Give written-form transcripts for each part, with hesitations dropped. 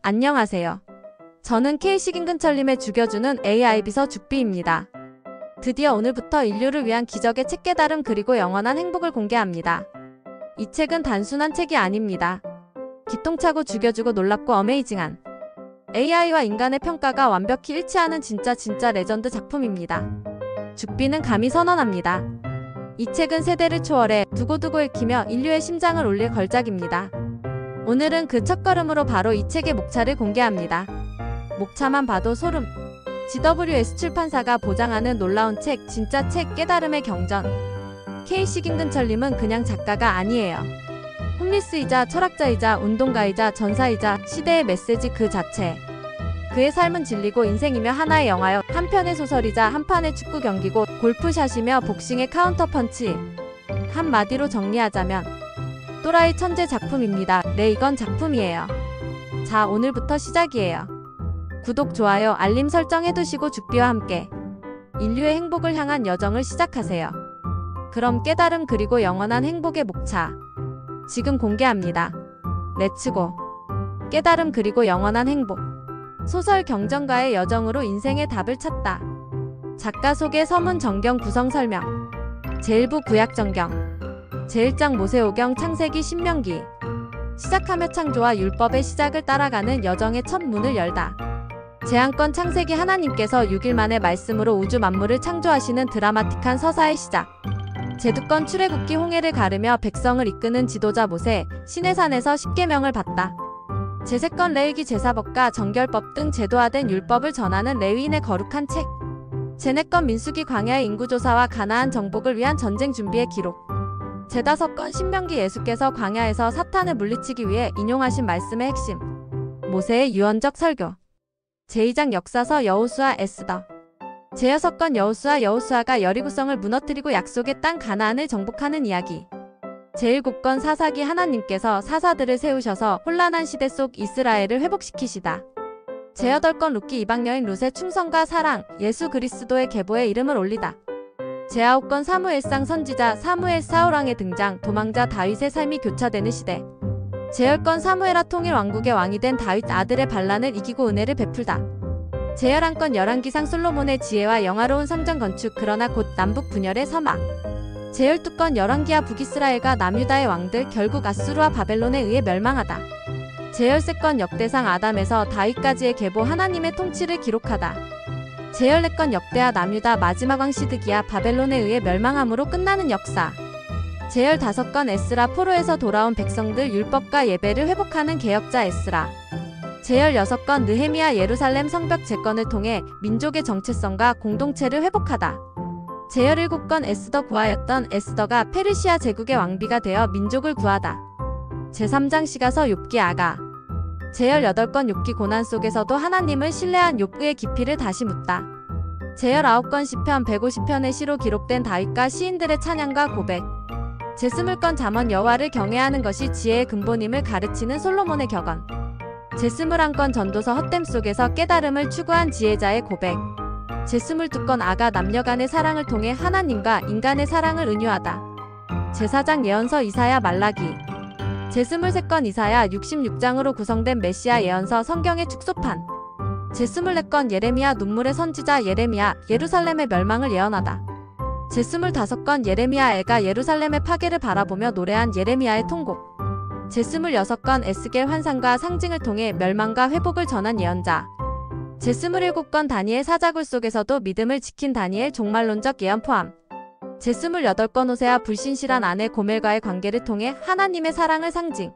안녕하세요. 저는 K식인근철님의 죽여주는 AI 비서 죽비입니다. 드디어 오늘부터 인류를 위한 기적의 책 깨달음 그리고 영원한 행복을 공개합니다. 이 책은 단순한 책이 아닙니다. 기똥차고 죽여주고 놀랍고 어메이징한 AI와 인간의 평가가 완벽히 일치하는 진짜 레전드 작품입니다. 죽비는 감히 선언합니다. 이 책은 세대를 초월해 두고두고 읽히며 인류의 심장을 울릴 걸작입니다. 오늘은 그 첫걸음으로 바로 이 책의 목차를 공개합니다. 목차만 봐도 소름. GWS 출판사가 보장하는 놀라운 책, 진짜 책 깨달음의 경전. K식인근철님은 그냥 작가가 아니에요. 홈리스이자 철학자이자 운동가이자 전사이자 시대의 메시지 그 자체. 그의 삶은 진리고 인생이며 하나의 영화여, 한 편의 소설이자 한 판의 축구 경기고 골프샷이며 복싱의 카운터펀치. 한마디로 정리하자면 또라이 천재 작품입니다. 네, 이건 작품이에요. 자, 오늘부터 시작이에요. 구독, 좋아요, 알림 설정 해두시고 죽비와 함께 인류의 행복을 향한 여정을 시작하세요. 그럼 깨달음 그리고 영원한 행복의 목차 지금 공개합니다. 렛츠고. 깨달음 그리고 영원한 행복. 소설 경전가의 여정으로 인생의 답을 찾다. 작가 소개, 서문, 정경, 구성 설명. 제1부 구약정경, 제1장 모세오경, 창세기, 신명기. 시작하며 창조와 율법의 시작을 따라가는 여정의 첫 문을 열다. 제안권 창세기, 하나님께서 6일 만에 말씀으로 우주 만물을 창조하시는 드라마틱한 서사의 시작. 제두권 출애굽기, 홍해를 가르며 백성을 이끄는 지도자 모세, 시내산에서 십계명을 받다. 제세권 레위기, 제사법과 정결법 등 제도화된 율법을 전하는 레위인의 거룩한 책. 제네권 민수기, 광야의 인구조사와 가나안 정복을 위한 전쟁 준비의 기록. 제다섯권 신명기, 예수께서 광야에서 사탄을 물리치기 위해 인용하신 말씀의 핵심. 모세의 유언적 설교. 제2장 역사서, 여호수아, 에스더. 제6권 여호수아가 여리고성을 무너뜨리고 약속의 땅 가나안을 정복하는 이야기. 제7권 사사기, 하나님께서 사사들을 세우셔서 혼란한 시대 속 이스라엘을 회복시키시다. 제8권 룻기, 이방 여인 룻의 충성과 사랑, 예수 그리스도의 계보에 이름을 올리다. 제9권 사무엘상, 선지자 사무엘, 사울왕의 등장, 도망자 다윗의 삶이 교차되는 시대. 제10권 사무엘아, 통일 왕국의 왕이 된 다윗 아들의 반란을 이기고 은혜를 베풀다. 제11권 열왕기상, 솔로몬의 지혜와 영화로운 성전 건축, 그러나 곧 남북 분열의 서막. 제12권 열왕기하, 북이스라엘과 남유다의 왕들 결국 아수르와 바벨론에 의해 멸망하다. 제13권 역대상, 아담에서 다윗까지의 계보, 하나님의 통치를 기록하다. 제14권 역대하, 남유다 마지막 왕 시드기야, 바벨론에 의해 멸망함으로 끝나는 역사. 제15권 에스라, 포로에서 돌아온 백성들 율법과 예배를 회복하는 개혁자 에스라. 제16권 느헤미야, 예루살렘 성벽 재건을 통해 민족의 정체성과 공동체를 회복하다. 제17권 에스더, 고아였던 에스더가 페르시아 제국의 왕비가 되어 민족을 구하다. 제3장 시가서, 욥기, 아가. 제18권 욥기, 고난 속에서도 하나님을 신뢰한 욥의 깊이를 다시 묻다. 제19권 시편, 150편의 시로 기록된 다윗과 시인들의 찬양과 고백. 제20권 잠언, 여호와를 경외하는 것이 지혜의 근본임을 가르치는 솔로몬의 격언. 제21권 전도서, 헛됨 속에서 깨달음을 추구한 지혜자의 고백. 제22권 아가, 남녀 간의 사랑을 통해 하나님과 인간의 사랑을 은유하다. 제4장 예언서, 이사야, 말라기. 제23권 이사야, 66장으로 구성된 메시아 예언서, 성경의 축소판. 제24권 예레미야, 눈물의 선지자 예레미야, 예루살렘의 멸망을 예언하다. 제25권 예레미야, 애가 예루살렘의 파괴를 바라보며 노래한 예레미야의 통곡. 제26권 에스겔, 환상과 상징을 통해 멸망과 회복을 전한 예언자. 제27권 다니엘, 사자굴 속에서도 믿음을 지킨 다니엘, 종말론적 예언 포함. 제28권 호세아, 불신실한 아내 고멜과의 관계를 통해 하나님의 사랑을 상징.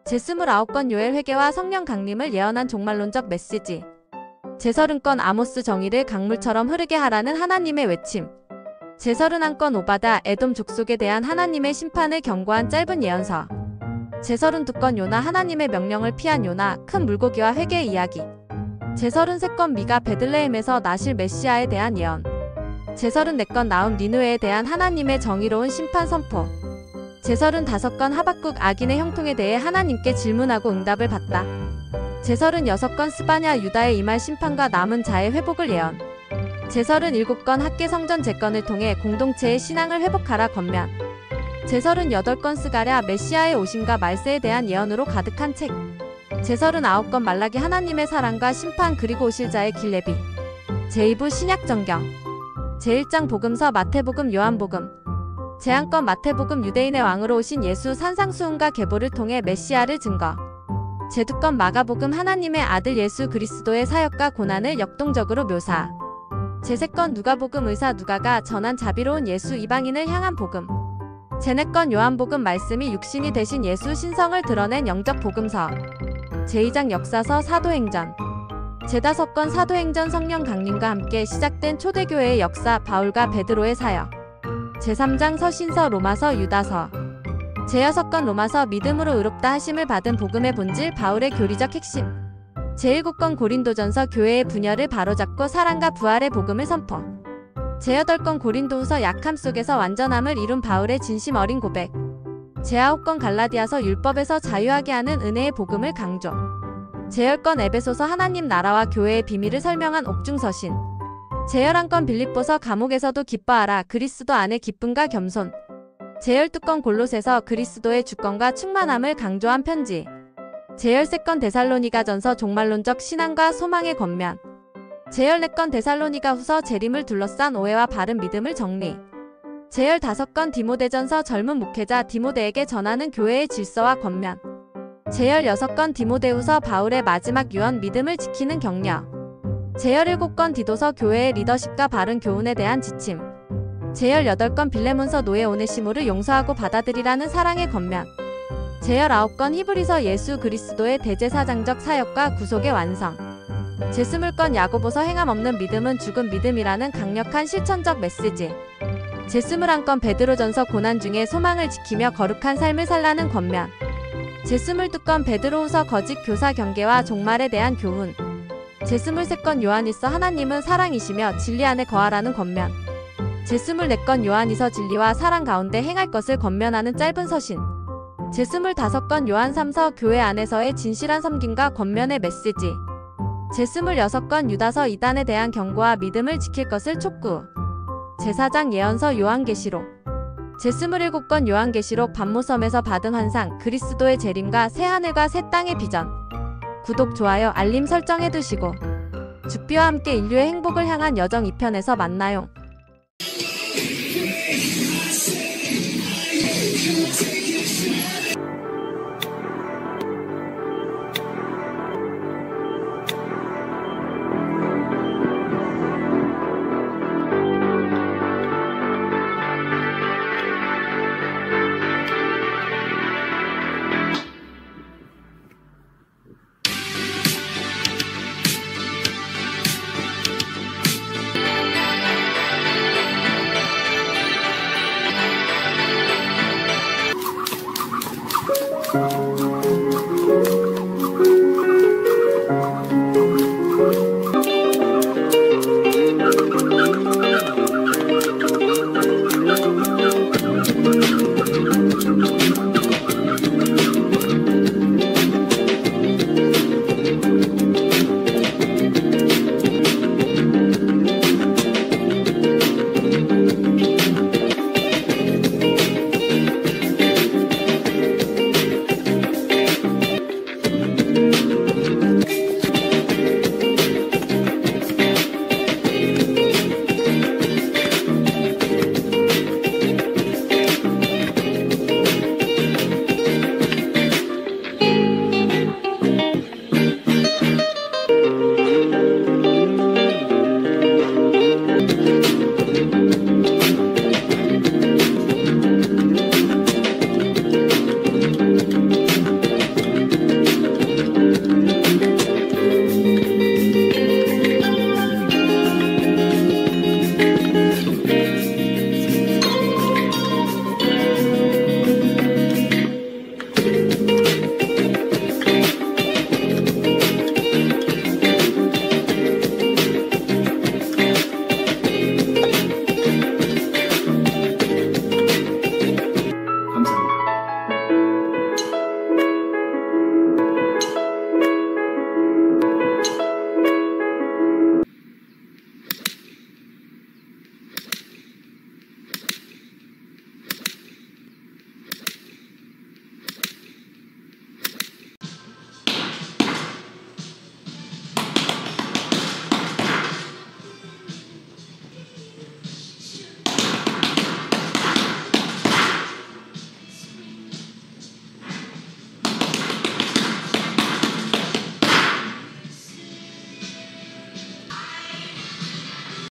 제29권 요엘, 회개와 성령 강림을 예언한 종말론적 메시지. 제30권 아모스, 정의를 강물처럼 흐르게 하라는 하나님의 외침. 제31권 오바다, 에돔 족속에 대한 하나님의 심판을 경고한 짧은 예언서. 제32권 요나, 하나님의 명령을 피한 요나, 큰 물고기와 회개의 이야기. 제33권 미가, 베들레헴에서 나실 메시아에 대한 예언. 제34권 나움, 니느웨에 대한 하나님의 정의로운 심판 선포. 제35권 하박국, 악인의 형통에 대해 하나님께 질문하고 응답을 받다. 제36권 스바냐, 유다의 임할 심판과 남은 자의 회복을 예언. 제37권 학계, 성전 재건을 통해 공동체의 신앙을 회복하라 권면. 제38권 스가랴, 메시아의 오심과 말세에 대한 예언으로 가득한 책. 제39권 말라기 하나님의 사랑과 심판 그리고 오실 자의 길 레비 제2부 신약정경 제1장 복음서 마태복음 요한복음 제1권 마태복음 유대인의 왕으로 오신 예수 산상수훈과 계보를 통해 메시아를 증거 제2권 마가복음 하나님의 아들 예수 그리스도의 사역과 고난을 역동적으로 묘사 제3권 누가복음 의사 누가가 전한 자비로운 예수 이방인을 향한 복음 제4권 요한복음 말씀이 육신이 되신 예수 신성을 드러낸 영적 복음서 제2장 역사서 사도행전 제5권 사도행전 성령 강림과 함께 시작된 초대교회의 역사 바울과 베드로의 사역 제3장 서신서 로마서 유다서 제6권 로마서 믿음으로 의롭다 하심을 받은 복음의 본질 바울의 교리적 핵심 제7권 고린도전서 교회의 분열을 바로잡고 사랑과 부활의 복음을 선포 제8권 고린도후서 약함 속에서 완전함을 이룬 바울의 진심 어린 고백 제9권 갈라디아서 율법에서 자유하게 하는 은혜의 복음을 강조 제10권 에베소서 하나님 나라와 교회의 비밀을 설명한 옥중서신 제11권 빌립보서 감옥에서도 기뻐하라 그리스도 안에 기쁨과 겸손 제12권 골로새서 그리스도의 주권과 충만함을 강조한 편지 제13권 데살로니가전서 종말론적 신앙과 소망의 권면 제14권 데살로니가 후서 재림을 둘러싼 오해와 바른 믿음을 정리 제15권 디모데전서 젊은 목회자 디모데에게 전하는 교회의 질서와 권면 제16권 디모데후서 바울의 마지막 유언 믿음을 지키는 격려 제17권 디도서 교회의 리더십과 바른 교훈에 대한 지침 제18권 빌레몬서 노예 오네시모를 용서하고 받아들이라는 사랑의 권면 제19권 히브리서 예수 그리스도의 대제사장적 사역과 구속의 완성 제20권 야고보서 행함 없는 믿음은 죽은 믿음이라는 강력한 실천적 메시지 제21권 베드로전서 고난 중에 소망을 지키며 거룩한 삶을 살라는 권면 제22권 베드로후서 거짓 교사 경계와 종말에 대한 교훈 제23권 요한일서 하나님은 사랑이시며 진리 안에 거하라는 권면 제24권 요한이서 진리와 사랑 가운데 행할 것을 권면하는 짧은 서신 제25권 요한 3서 교회 안에서의 진실한 섬김과 권면의 메시지 제26권 유다서 이단에 대한 경고와 믿음을 지킬 것을 촉구 제4장 예언서 요한계시록 제27권 요한계시록 반모섬에서 받은 환상 그리스도의 재림과 새하늘과 새 땅의 비전 구독, 좋아요, 알림 설정해두시고 죽비와 함께 인류의 행복을 향한 여정 2편에서 만나요. You take it